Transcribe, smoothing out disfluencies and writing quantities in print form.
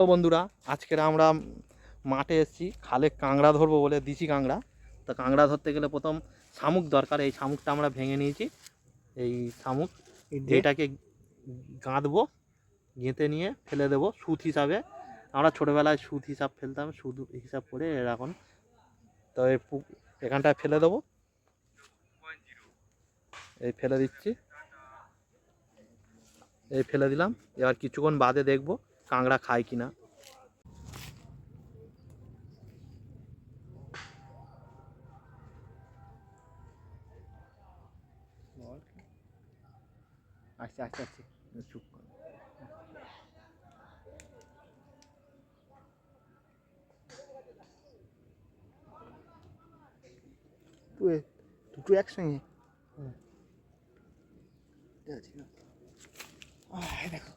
তো বন্ধুরা, আজকের আমরা মাঠে এসেছি খালে কাঁংড়া ধরবো বলে, দিশি কাঁংড়া। তো কাঁংড়া ধরতে গেলে প্রথম শামুক দরকার। এই শামুকটা আমরা ভেঙে নিয়েছি। এই শামুক এইটাকে গাঁথবো, গেঁথে নিয়ে ফেলে দেবো সুত হিসাবে। আমরা ছোটোবেলায় সুত হিসাব ফেলতাম, সুদ হিসাব করে এখন তো এখানটায় ফেলে দেবো। এই ফেলে দিচ্ছি, এই ফেলে দিলাম। এবার কিছুক্ষণ বাদে দেখবো কাঁংড়া খায় কি না। আচ্ছা আচ্ছা আচ্ছা, চুপ কর। দুটো একসঙ্গে দেখো